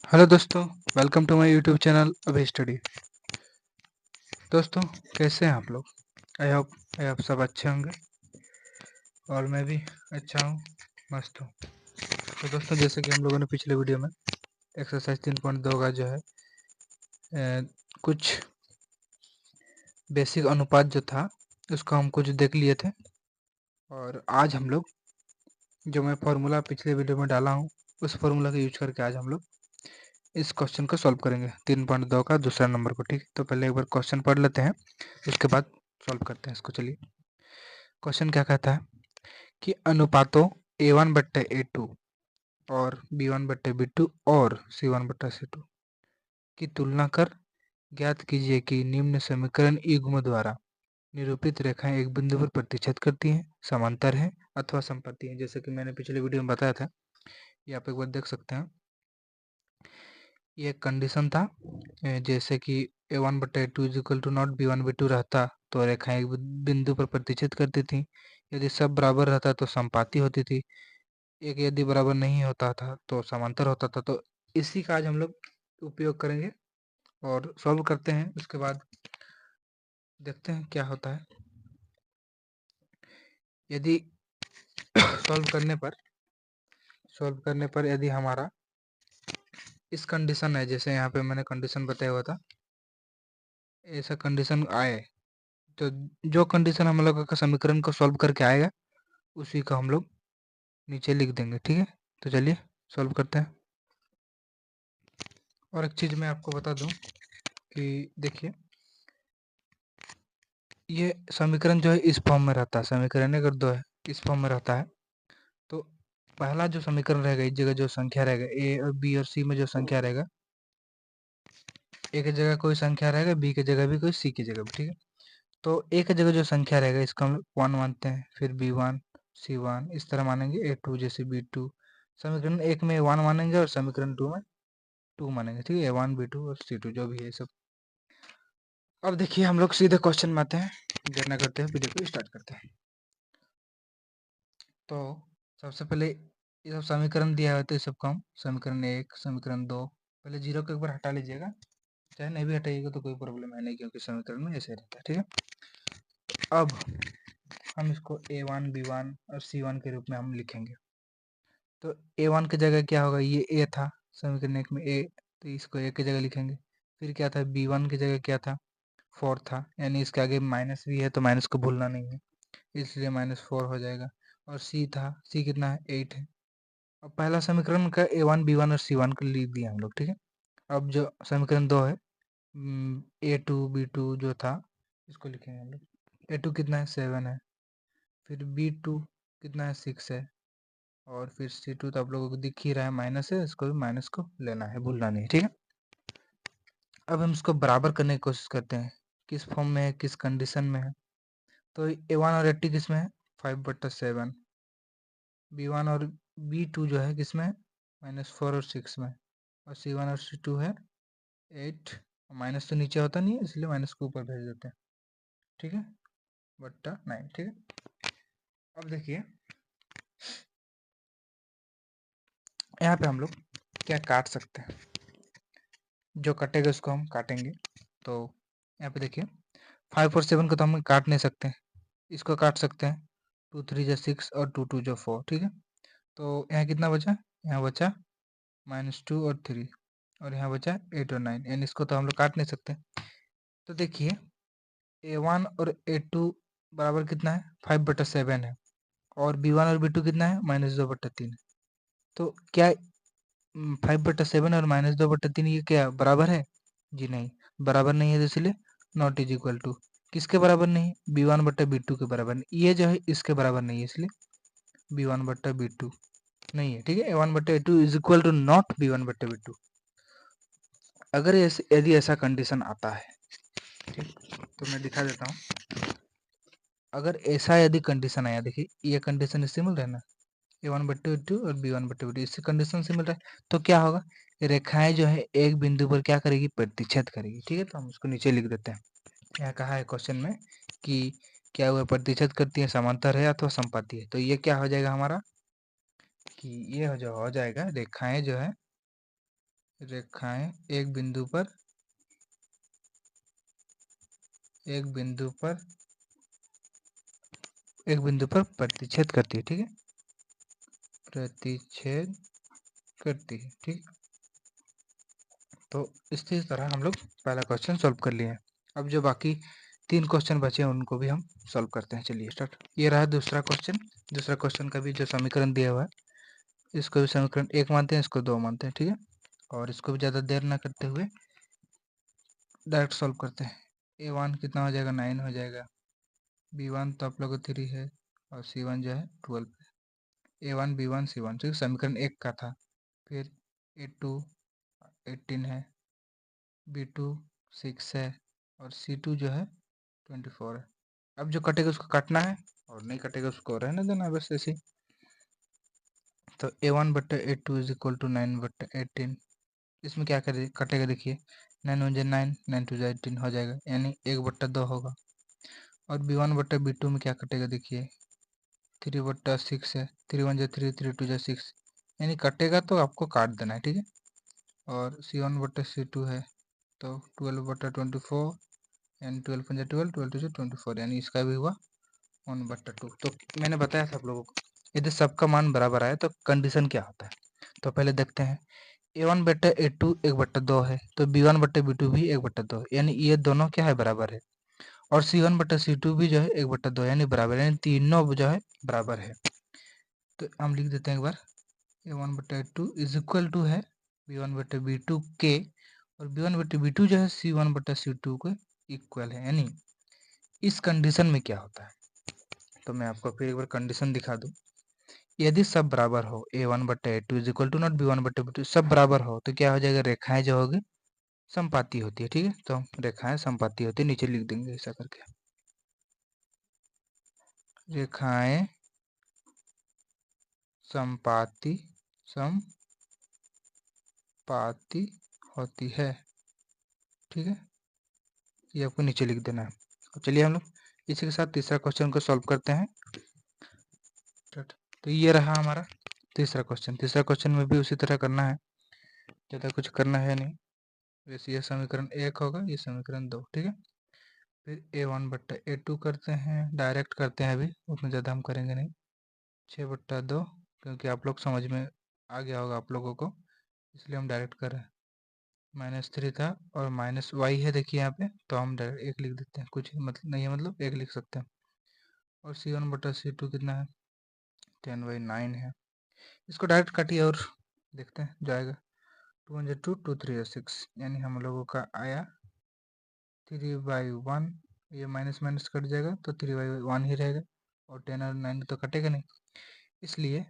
Hello दोस्तों, welcome to my YouTube channel Abhi study. दोस्तों, कैसे हैं आप लोग? आई होप आप सब अच्छे होंगे और मैं भी अच्छा हूँ, मस्त हूँ। तो दोस्तों, जैसे कि हम लोगों ने पिछले वीडियो में एक्सरसाइज 3.2 का जो है कुछ बेसिक अनुपात जो था उसको हम कुछ देख लिए थे। और आज हम लोग जो मैं फार्मूला पिछले वीडियो में डाला हूँ उस फार्मूला का यूज करके आज हम लोग इस क्वेश्चन को सॉल्व करेंगे 3.2 का दूसरा नंबर को। ठीक है, तो पहले एक बार क्वेश्चन पढ़ लेते हैं, उसके बाद सॉल्व करते हैं इसको। चलिए, क्वेश्चन क्या कहता है कि अनुपातों a1 बट्टे a2 और b1 बट्टे b2 और c1 बट्टा c2 की तुलना कर ज्ञात कीजिए कि निम्न समीकरण युग्म द्वारा निरूपित रेखाएं एक बिंदु पर प्रतिच्छेद करती हैं, समांतर हैं अथवा समपति हैं। जैसे कि मैंने पिछले वीडियो में बताया था, ये आप एक बार देख सकते हैं। ये एक कंडीशन था, जैसे कि a1 बट्टा a2 is equal to not b1 b2 रहता तो रेखाएं एक बिंदु पर प्रतिच्छेद करती थी। यदि सब बराबर रहता तो समपाती होती थी, एक यदि बराबर नहीं होता था तो समांतर होता था। तो इसी का आज हम लोग उपयोग करेंगे और सॉल्व करते हैं। उसके बाद देखते हैं क्या होता है। यदि सॉल्व करने पर यदि हमारा इस कंडीशन है, जैसे यहाँ पे मैंने कंडीशन बताया हुआ था, ऐसा कंडीशन आए तो जो कंडीशन हम लोग का समीकरण को सॉल्व करके आएगा उसी को हम लोग नीचे लिख देंगे। ठीक है, तो चलिए सॉल्व करते हैं। और एक चीज़ मैं आपको बता दूं कि देखिए, ये समीकरण जो है इस फॉर्म में रहता है। समीकरण अगर दो है इस फॉर्म में रहता है तो पहला जो समीकरण रहेगा, इस जगह जो संख्या रहेगा ए और बी और सी में जो संख्या रहेगा, ए की जगह कोई संख्या रहेगा, बी की जगह भी कोई, सी की जगह भी। ठीक है, तो ए की जगह जो संख्या रहेगा इसको हम 1 मानते हैं, फिर b1 c1 इस तरह मानेंगे, a2 जैसे b2। समीकरण एक में 1 मानेंगे और समीकरण 2 में 2 मानेंगे। ठीक है, a1 b2 और c2 जो भी है सब। अब देखिए, हम लोग सीधे क्वेश्चन में आते हैं, देर ना करते हैं, वीडियो को स्टार्ट करते हैं। तो सबसे पहले ये सब समीकरण दिया है तो ये सबको हम समीकरण 1 समीकरण 2, पहले जीरो को एक बार हटा लीजिएगा, चाहे नहीं भी हटाइएगा तो कोई प्रॉब्लम है नहीं, क्योंकि समीकरण में ऐसे रहता है। ठीक है, अब हम इसको a1 b1 और c1 के रूप में हम लिखेंगे। तो a1 की जगह क्या होगा, ये a था समीकरण एक में a, तो इसको a की जगह लिखेंगे। फिर क्या था, b1 की जगह क्या था, 4 था, यानी इसके आगे माइनस भी है तो माइनस को भूलना नहीं है, इसलिए -4 हो जाएगा। और c था, c कितना है, 8 है। अब पहला समीकरण का a1 b1 और c1 को लिख दिया हम लोग। ठीक है, अब जो समीकरण 2 है, a2 b2 जो था इसको लिखेंगे हम लोग। a2 कितना है, 7 है, फिर b2 कितना है, 6 है, और फिर c2 तो आप लोगों को दिख ही रहा है माइनस है, इसको भी माइनस को लेना है, भूलना नहीं। ठीक है, अब हम इसको बराबर करने की कोशिश करते हैं, किस फॉर्म में है, किस कंडीशन में है। तो a1 और a2 किस में है, 5/7, b1 और b2 जो है किस में है, -4 और 6 में, और c1 और c2 है 8। माइनस तो नीचे होता नहीं है इसलिए माइनस को ऊपर भेज देते हैं। ठीक है, बट्टा 9। ठीक है, अब देखिए यहाँ पे हम लोग क्या काट सकते हैं, जो कटेगा उसको हम काटेंगे। तो यहाँ पे देखिए 5 और 7 को तो हम काट नहीं सकते, इसको काट सकते हैं, 2 3 जो 6 और 2 2 जो 4। ठीक है, तो यहाँ कितना बचा, यहाँ बचा -2 और 3, और यहाँ बचा 8 और 9, यानी इसको तो हम लोग काट नहीं सकते। तो देखिए a1 और a2 बराबर कितना है, 5/7 है, और b1 और b2 कितना है, -2/3 है। तो क्या 5/7 और -2/3 ये क्या बराबर है? जी नहीं, बराबर नहीं है, तो इसलिए नॉट इज इक्वल टू। किसके बराबर नहीं है, b1/b2 के बराबर नहीं, ये जो है इसके बराबर नहीं है, इसलिए b1/b2 नहीं है। ठीक है, a1/a2 is equal to not b1/b2। अगर यदि ऐसा कंडीशन आता है, ठीक, तो मैं दिखा देता हूँ। अगर ऐसा यदि कंडीशन आया, देखिए ये कंडीशन इससे मिल रहा है ना, a1/a2 और b1/b2, इससे कंडीशन से मिल रहा है, तो क्या होगा, रेखाएं जो है एक बिंदु पर क्या करेगी, प्रतिच्छेद करेगी। ठीक है, तो हम उसको नीचे लिख देते हैं। यहाँ कहा है क्वेश्चन में कि क्या वह प्रतिच्छेद करती है, समांतर है अथवा समपाती है। तो ये क्या हो जाएगा हमारा, कि ये जो हो जाएगा, रेखाएं जो है रेखाएं एक बिंदु पर प्रतिच्छेद करती है, ठीक है, प्रतिच्छेद करती है, ठीक। तो इसी तरह हम लोग पहला क्वेश्चन सॉल्व कर लिए हैं। अब जो बाकी 3 क्वेश्चन बचे हैं उनको भी हम सॉल्व करते हैं। चलिए स्टार्ट। ये रहा दूसरा क्वेश्चन। दूसरा क्वेश्चन का भी जो समीकरण दिया हुआ है, इसको भी समीकरण 1 मानते हैं, इसको 2 मानते हैं, ठीक है। और इसको भी ज़्यादा देर ना करते हुए डायरेक्ट सॉल्व करते हैं। A1 कितना हो जाएगा, 9 हो जाएगा। B1 तो आप लोग को 3 है और C1 जो है 12 है। A1 B1 C1 ठीक, समीकरण 1 का था। फिर A2 18 है, B2 6 है और C2 जो है 24 है। अब जो कटेगा उसको काटना है और नहीं कटेगा उसको रहने देना बस ऐसे ही। तो A1 बट्टे A2 इज इक्वल टू 9 बट्टे 18। इसमें क्या कटेगा, देखिए 9 1 9, 9 2 18 हो जाएगा, यानी 1/2 होगा। और B1 बट्टे B2 में क्या कटेगा, देखिए 3/6 है, 3 1 3, 3 2 6, यानी कटेगा तो आपको काट देना है, ठीक है। और C1 बट्टे C2 है तो 12/24, यानी 12 5 12, 12 2 24, यानी इसका भी हुआ 1/2। तो मैंने बताया था आप लोगों को, यदि सबका मान बराबर आए तो कंडीशन क्या होता है। तो पहले देखते हैं। A1 बट्टे A2 1/2 है, तो B1 बट्टे B2 भी 1/2 है, यानी ये दोनों क्या है, बराबर है। और C1 बट्टे C2 भी जो है 1/2 यानी बराबर है, यानी तीनों जो है बराबर है। तो हम लिख देते हैं एक बार, A1 बट्टे A2 इज इक्वल टू है B1 बट्टे B2 के, और B1 बट्टे B2 जो है C1 बट्टे C2 के इक्वल है। यानी इस कंडीशन में क्या होता है, तो मैं आपको फिर एक बार कंडीशन दिखा दूं। यदि सब बराबर हो, A1 बट्टे A2 is equal to not B1 बट्टे B2, सब बराबर हो तो क्या हो जाएगा, रेखाएं जो होगी समपाती होती है, ठीक है। तो रेखाएं समपाती होती है, नीचे लिख देंगे ऐसा करके, रेखाएं समपाती होती है, ठीक है। ये आपको नीचे लिख देना है। तो चलिए हम लोग इसी के साथ तीसरा क्वेश्चन को सॉल्व करते हैं। तो ये रहा हमारा तीसरा क्वेश्चन। तीसरा क्वेश्चन में भी उसी तरह करना है, ज़्यादा कुछ करना है नहीं। वैसे ये समीकरण 1 होगा, ये समीकरण 2, ठीक है। फिर A1 बट्टा A2 करते हैं, डायरेक्ट करते हैं, अभी उतना ज़्यादा हम करेंगे नहीं। 6/2, क्योंकि आप लोग समझ में आ गया होगा आप लोगों को, इसलिए हम डायरेक्ट कर रहे हैं। -3 था और -y है, देखिए यहाँ पे, तो हम डायरेक्ट 1 लिख देते हैं, कुछ मतलब नहीं है, मतलब 1 लिख सकते हैं। और C1 बटा C2 कितना है, 10/9 है। इसको डायरेक्ट काटिए और देखते हैं जो आएगा। 2 1 2, 2 3 6, यानी हम लोगों का आया 3/1। ये माइनस माइनस कट जाएगा तो 3/1 ही रहेगा, और 10 और 9 तो कटेगा नहीं, इसलिए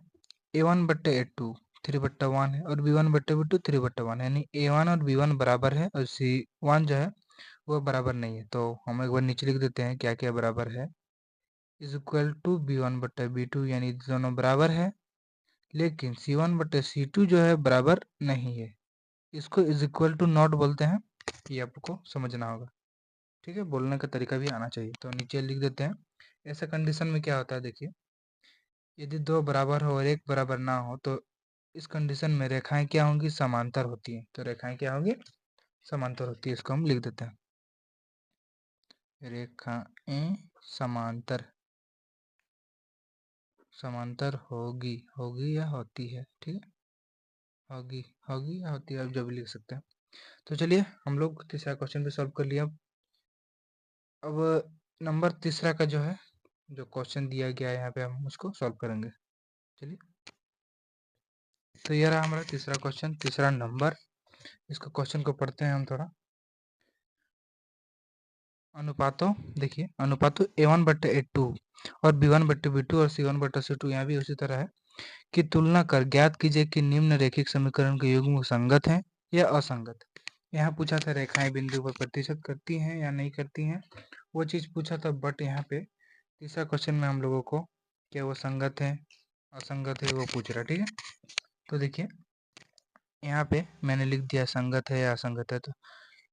A1 बट्टे A2 3/1 है, और B1 बट्टे B2 3/1, यानी A1 और B1 बराबर है और C1 जो है वो बराबर नहीं है। तो हम एक बार नीचे लिख देते हैं क्या क्या बराबर है, इज इक्वल टू B1 बट्टे B2, यानी दोनों बराबर है, लेकिन C1 बट्टे C2 जो है बराबर नहीं है। इसको इज इक्वल टू नॉट बोलते हैं, ये आपको समझना होगा, ठीक है। बोलने का तरीका भी आना चाहिए। तो नीचे लिख देते हैं। ऐसा कंडीशन में क्या होता है, देखिए यदि 2 बराबर हो और 1 बराबर ना हो, तो इस कंडीशन में रेखाएं क्या होंगी, समांतर होती हैं। तो रेखाएं क्या होंगी, समांतर होती है। इसको हम लिख देते हैं, रेखाएं समांतर होगी या होती है, ठीक है। होगी या होती है, आप जो भी लिख सकते हैं। तो चलिए हम लोग तीसरा क्वेश्चन भी सॉल्व कर लिया। अब नंबर तीसरा का जो है, जो क्वेश्चन दिया गया है यहाँ पे, हम उसको सॉल्व करेंगे। चलिए, तो ये रहा हमारा तीसरा क्वेश्चन, तीसरा नंबर। इसको क्वेश्चन को पढ़ते हैं हम थोड़ा। अनुपातों, देखिए अनुपातों A1 बट्टे A2 और B1 बट्टे B2 और C1 बट्टे C2 यहाँ भी उसी तरह है कि तुलना कर ज्ञात कीजिए कि निम्न रेखिक समीकरण के युग्म संगत हैं या असंगत। यहाँ पूछा था रेखाएं बिंदु पर प्रतिशत करती हैं या नहीं करती हैं, वो चीज़ पूछा था। बट यहाँ पे तीसरा क्वेश्चन में हम लोगों को क्या वो संगत है असंगत है वो पूछ रहा है, ठीक है। तो देखिए यहाँ पे मैंने लिख दिया संगत है या असंगत है। तो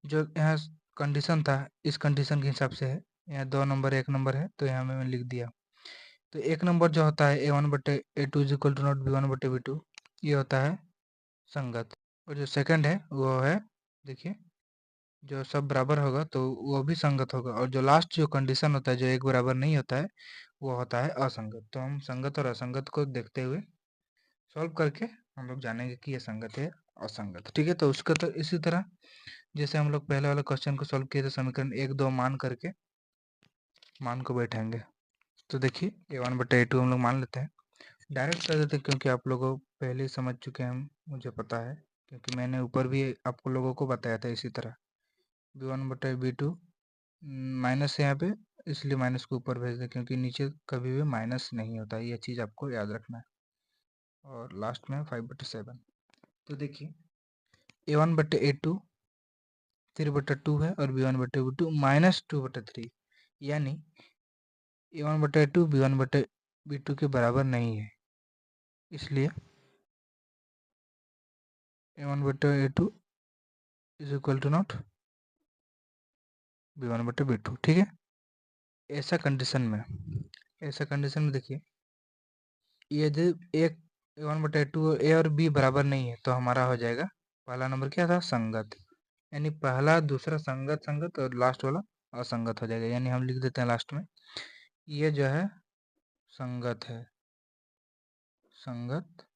जो यहाँ कंडीशन था, इस कंडीशन के हिसाब से है। यहाँ 2 नंबर 1 नंबर है, तो यहाँ मैंने लिख दिया। तो 1 नंबर जो होता है A1 बटे A2 is equal to not B1 बटे B2, ये होता है संगत। और जो सेकंड है वो है, देखिए जो सब बराबर होगा तो वो भी संगत होगा, और जो लास्ट जो कंडीशन होता है जो एक बराबर नहीं होता है वो होता है असंगत। तो हम संगत और असंगत को देखते हुए सॉल्व करके हम लोग जानेंगे कि ये संगत है असंगत। ठीक है, तो उसका तो इसी तरह जैसे हम लोग पहले वाले क्वेश्चन को सॉल्व किए थे, समीकरण 1 2 मान करके मान को बैठाएंगे। तो देखिए a1/a2 हम लोग मान लेते हैं, डायरेक्ट कर देते हैं क्योंकि आप लोगों पहले ही समझ चुके हैं, मुझे पता है क्योंकि मैंने ऊपर भी आप लोगों को बताया था इसी तरह। b1/b2 माइनस है यहाँ पे, इसलिए माइनस को ऊपर भेज दें क्योंकि नीचे कभी भी माइनस नहीं होता है, ये चीज़ आपको याद रखना है। और लास्ट में 5/7। तो देखिए a1/a2 3/2 है और b1/b2 -2/3, यानी a1/a2 b1/b2 के बराबर नहीं है, इसलिए a1/a2 is equal to not b1/b2। ठीक है, ऐसा कंडीशन में देखिए ये जो एक a1/a2 ए और बी बराबर नहीं है तो हमारा हो जाएगा पहला नंबर क्या था, संगत, यानी पहला दूसरा संगत संगत और लास्ट वाला असंगत हो जाएगा, यानी हम लिख देते हैं लास्ट में ये जो है संगत है, संगत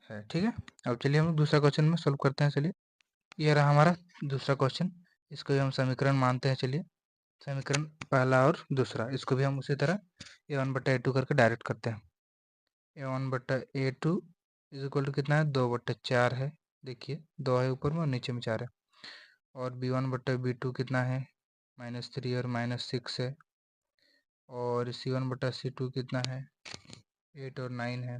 है। ठीक है, अब चलिए हम लोग दूसरा क्वेश्चन में सोल्व करते हैं। चलिए ये रहा हमारा दूसरा क्वेश्चन, इसको भी हम समीकरण मानते हैं। चलिए समीकरण पहला और दूसरा, इसको भी हम उसी तरह a1/a2 करके डायरेक्ट करते हैं। a1/a2 इज इक्वल टू कितना है, 2/4 है, देखिए 2 है ऊपर में और नीचे में 4 है। और b1/b2 कितना है, -3 और -6 है। और c1/c2 कितना है, 8 और 9 है।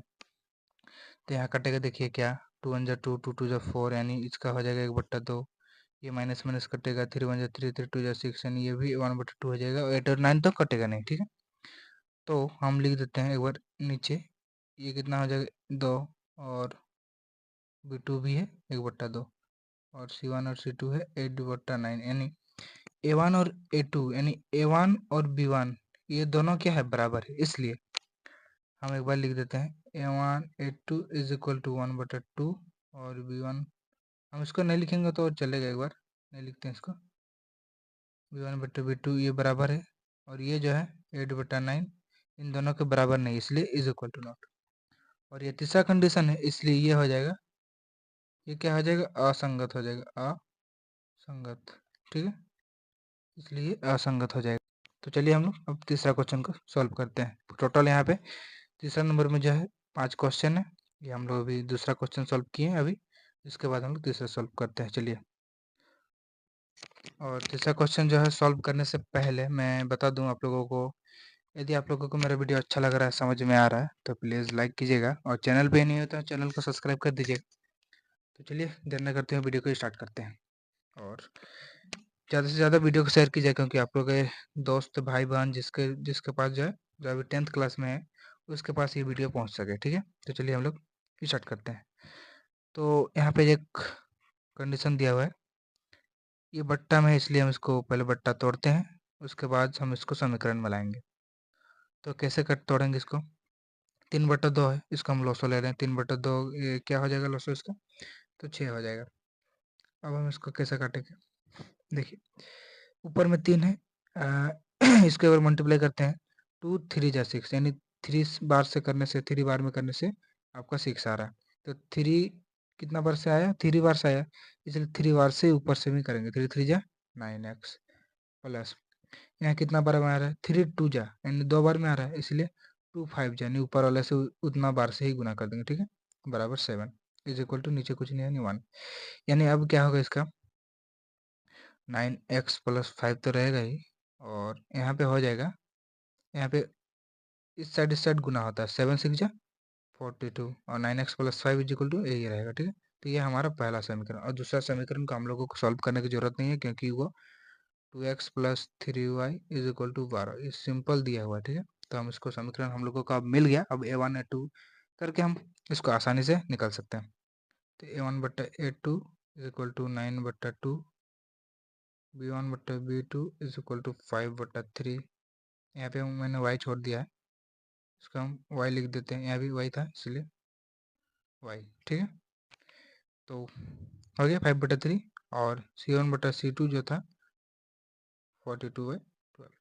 तो यहाँ कटेगा, देखिए क्या, 2 1 2 2 2 4, यानी इसका हो जाएगा 1/2। ये माइनस माइनस कटेगा, 3 1 3 3 2 6, यानी ये भी 1/2 हो जाएगा, और 8 और 9 तो कटेगा नहीं। ठीक है, तो हम लिख देते हैं एक बार नीचे, ये कितना हो जाएगा 2, और b2 भी है 1/2, और c1 और c2 है 8/9, यानी a1 और a2 यानी a1 और b1 ये दोनों क्या है, बराबर है। इसलिए हम एक बार लिख देते हैं a1 a2 is equal to 1/2, और b1 हम इसको नहीं लिखेंगे तो चलेगा, एक बार नहीं लिखते हैं इसको, b1/b2 ये बराबर है, और ये जो है 8/9 इन दोनों के बराबर नहीं, इसलिए इज इक्वल टू नॉट। और ये तीसरा कंडीशन है, इसलिए ये हो जाएगा, ये क्या हो जाएगा, असंगत हो जाएगा, असंगत। ठीक है, इसलिए असंगत हो जाएगा। तो चलिए हम लोग अब तीसरा क्वेश्चन को सॉल्व करते हैं। टोटल यहाँ पे तीसरा नंबर में जो है 5 क्वेश्चन है, ये हम लोग अभी दूसरा क्वेश्चन सॉल्व किए हैं अभी, इसके बाद हम लोग तीसरा सॉल्व करते हैं। चलिए, और तीसरा क्वेश्चन जो है सॉल्व करने से पहले मैं बता दूं आप लोगों को, यदि आप लोगों को मेरा वीडियो अच्छा लग रहा है, समझ में आ रहा है, तो प्लीज़ लाइक कीजिएगा, और चैनल पे नहीं हो तो चैनल को सब्सक्राइब कर दीजिएगा। तो चलिए देर न करते हुए वीडियो को स्टार्ट करते हैं, और ज़्यादा से ज़्यादा वीडियो को शेयर कीजिए क्योंकि आप लोग के दोस्त भाई बहन जिसके जिसके पास जो है, जो अभी 10th क्लास में है, उसके पास ये वीडियो पहुंच सके। ठीक है, तो चलिए हम लोग स्टार्ट करते हैं। तो यहाँ पे एक कंडीशन दिया हुआ है, ये बट्टा में है इसलिए हम इसको पहले बट्टा तोड़ते हैं, उसके बाद हम इसको समीकरण में लाएंगे। तो कैसे कट तोड़ेंगे इसको, 3/2 है, इसको हम लोसो ले रहे हैं, 3/2 ये क्या हो जाएगा लोसो इसका, तो 6 हो जाएगा। अब हम इसको कैसे काटेंगे, देखिए ऊपर में 3 है, इसके ऊपर मल्टीप्लाई करते हैं, 2 3 जा 6, यानी 3 बार से करने से, 3 बार में करने से आपका 6 आ रहा है। तो 3 कितना बार से आया, 3 बार से आया, इसलिए 3 बार से ऊपर से भी करेंगे, 3 3 जा 9x प्लस यहाँ कितना बार में आ रहा है, 3 2 जा, यानी 2 बार में आ रहा है, इसलिए 2 5 जा, यानी ऊपर वाले से उतना बार से ही गुना कर देंगे। ठीक है, बराबर 7 इज इक्वल टू, नीचे कुछ नहीं है, यानी 1, यानी अब क्या होगा इसका, 9x प्लस 5 तो रहेगा ही, और यहाँ पे हो जाएगा, यहाँ पे इस साइड गुना होता है, 7 6 जा 42, और 9x plus 5 is equal to यही रहेगा। ठीक है, तो ये हमारा पहला समीकरण, और दूसरा समीकरण को हम लोगों को सॉल्व करने की जरूरत नहीं है क्योंकि वो 2x plus 3y is equal to 12, ये सिंपल दिया हुआ है। ठीक है, तो हम इसको समीकरण हम लोगों को अब मिल गया, अब a1 a2 करके हम इसको आसानी से निकाल सकते हैं। तो a1/a2 is equal to 9/2, b1/b2 is equal to 5/3, यहाँ पे मैंने y छोड़ दिया है, इसका हम y लिख देते हैं, यहाँ भी y था इसलिए y। ठीक है, तो हो गया 5/3 और C1/C2 जो था 42/12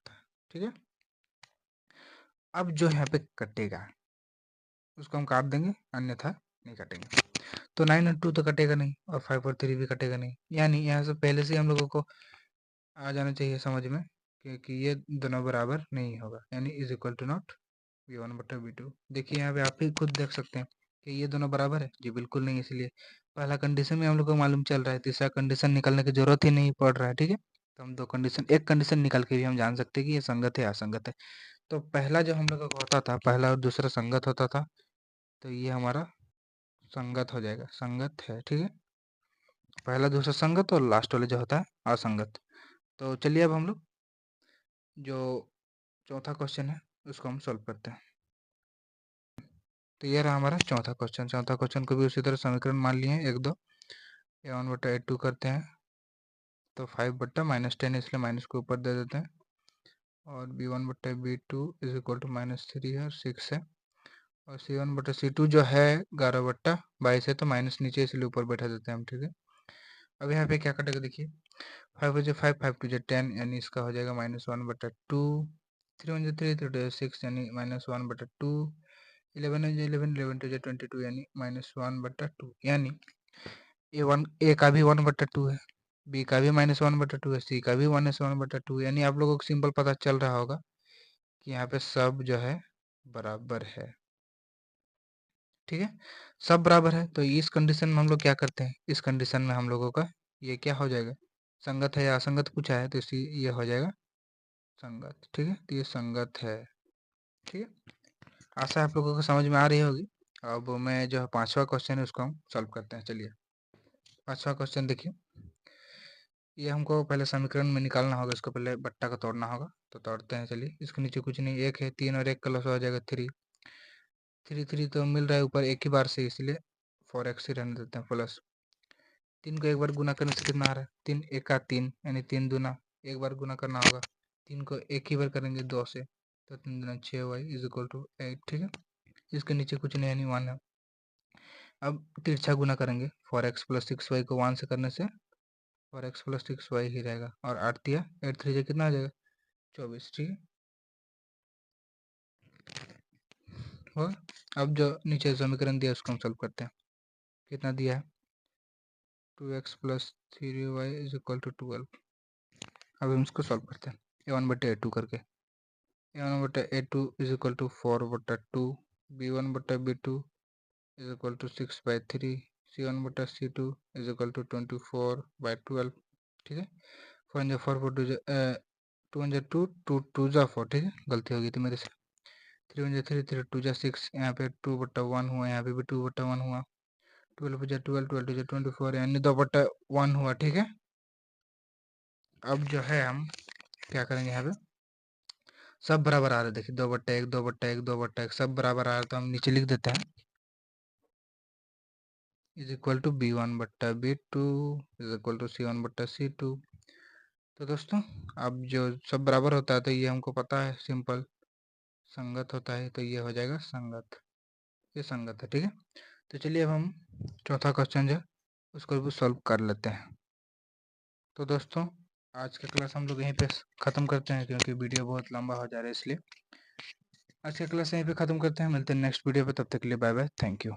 था। ठीक है, अब जो यहाँ पे कटेगा उसको हम काट देंगे, अन्यथा नहीं काटेंगे। तो 9 और 2 तो कटेगा नहीं और 5 और 3 भी कटेगा नहीं, यानी यहाँ से पहले से हम लोगों को आ जाना चाहिए समझ में कि ये दोनों बराबर नहीं होगा, यानी is equal to not V1/V2। देखिए यहाँ पे आप ही खुद देख सकते हैं कि ये दोनों बराबर है जी, बिल्कुल नहीं। इसलिए पहला कंडीशन में हम लोग को मालूम चल रहा है, तीसरा कंडीशन निकालने की जरूरत ही नहीं पड़ रहा है। ठीक है, तो हम एक कंडीशन निकाल के भी हम जान सकते हैं कि ये संगत है असंगत है। तो पहला जो हम लोग का होता था, पहला और दूसरा संगत होता था, तो ये हमारा संगत हो जाएगा, संगत है। ठीक है, पहला दूसरा संगत और लास्ट वाले जो होता है असंगत। तो चलिए अब हम लोग जो चौथा क्वेश्चन है उसको हम सॉल्व करते हैं। तो ये रहा हमारा चौथा क्वेश्चन। चौथा क्वेश्चन को भी उसी तरह समीकरण मान लिए हैं 1 2 A1/A2 करते हैं, तो 5/-10 इसलिए माइनस को ऊपर दे देते हैं, और B1/B2 इज इक्वल टू -3 है और 6 है, और C1/C2 जो है 11/22 है, तो माइनस नीचे इसलिए ऊपर बैठा देते हैं हम। ठीक है, अब यहाँ पे क्या कटेगा देखिए, 5 5 2 10 यानी इसका हो जाएगा -1/2, 3 3 3 6 यानी -1/2, 11 11 11 2 22 यानी -1/2, यानी ए का भी 1/2 है, बी का भी -1/2 है, सी का भी -1/2, यानी आप लोगों को सिंपल पता चल रहा होगा कि यहाँ पे सब जो है बराबर है। ठीक है, सब बराबर है, तो इस कंडीशन में हम लोग क्या करते हैं, इस कंडीशन में हम लोगों का ये क्या हो जाएगा, संगत है या असंगत पूछा है, तो इसी ये हो जाएगा संगत। ठीक है, तो ये संगत है। ठीक है, आशा आप लोगों को समझ में आ रही होगी। अब मैं जो है पांचवा क्वेश्चन है उसको हम सॉल्व करते हैं। चलिए पांचवा क्वेश्चन देखिए, ये हमको पहले समीकरण में निकालना होगा, इसको पहले बट्टा का तोड़ना होगा, तो तोड़ते हैं। चलिए, इसके नीचे कुछ नहीं, एक है, 3 और 1 का लॉस हो जाएगा 3 3 3 तो मिल रहा है ऊपर एक ही बार से, इसलिए 4x ही रहने देते हैं, प्लस 3 को एक बार गुना करने से कितना आ रहा है, 3 1 का 3 यानी 3 दूना, एक बार गुना करना होगा, 3 को एक ही बार करेंगे 2 से, तो 3 दूना 6y इज इक्वल टू 8। ठीक है, इसके नीचे कुछ नहीं यानी 1 है। अब तिरछा गुना करेंगे, 4x + 6y को 1 से करने से 4x + 6y ही रहेगा, और 8 दिया 8 3 कितना आ जाएगा 24। ठीक है, और अब जो नीचे समीकरण दिया उसको हम सॉल्व करते हैं। कितना दिया है 2x + 3y is equal to 12। अब हम इसको सॉल्व करते हैं A1/A2 करके। A1/A2 is equal to 4/2, B1/B2 is equal to 6/3, C1/C2 is equal to 24/12। ठीक है, 4 4 4 2 2 2 2 जा 4। ठीक है, गलती हो गई थी मेरे से, 3 3 3 2 जा 6, यहाँ पे 2/1 हुआ, यहाँ पे भी 2/1 हुआ, 12 12 12 24 यानी 2/1 हुआ। ठीक है, अब जो है हम क्या करेंगे, यहाँ पे सब बराबर आ रहा है, देखिए 2/1 2/1 2/1 सब बराबर आ रहा है, तो हम नीचे लिख देते हैं is equal to B1/B2 is equal to C1/C2। तो दोस्तों अब जो सब बराबर होता है तो ये हमको पता है, सिंपल संगत होता है, तो ये हो जाएगा संगत, ये संगत है। ठीक है, तो चलिए अब हम चौथा क्वेश्चन जो है उसको भी सॉल्व कर लेते हैं। तो दोस्तों आज का क्लास हम लोग यहीं पे ख़त्म करते हैं, क्योंकि वीडियो बहुत लंबा हो जा रहा है, इसलिए आज का क्लास यहीं पे ख़त्म करते हैं। मिलते हैं नेक्स्ट वीडियो पे, तब तक के लिए बाय बाय, थैंक यू।